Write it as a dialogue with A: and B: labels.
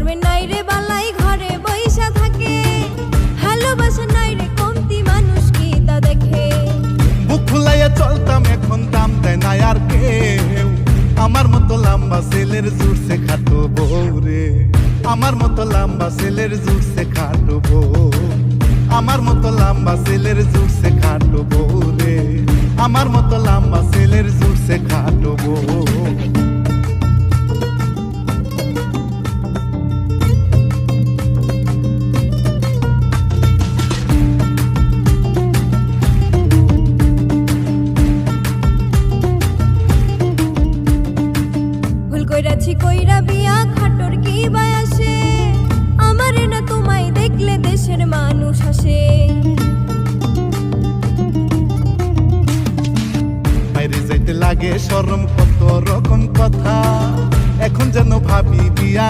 A: কর্মে নাই রে বালাই ঘরে বইসা থাকে, ভালোবাসা নাই রে কমতি মানুষ কি তা দেখে।
B: বুক ফুলাইয়া চলতাম এখন দাম দেয় না আর কেউ, আমার মতো লম্বা ছেলের জুড়ছে খাটো বউ রে, আমার মতো লম্বা ছেলের জুড়ছে খাটো বউ, আমার মতো লম্বা ছেলের জুড়ছে খাটো বউ রে, আমার মতো লম্বা ছেলের জুড়ছে খাটো বউ।
A: কইরা বিয়া খাটোর কি বায়াসে, আমারে না তোমায় দেখলে দেশের মানুষ আসে।
B: বাইরে যাইতে লাগে শরম কত রকম কথা, এখন যেন ভাবি বিয়া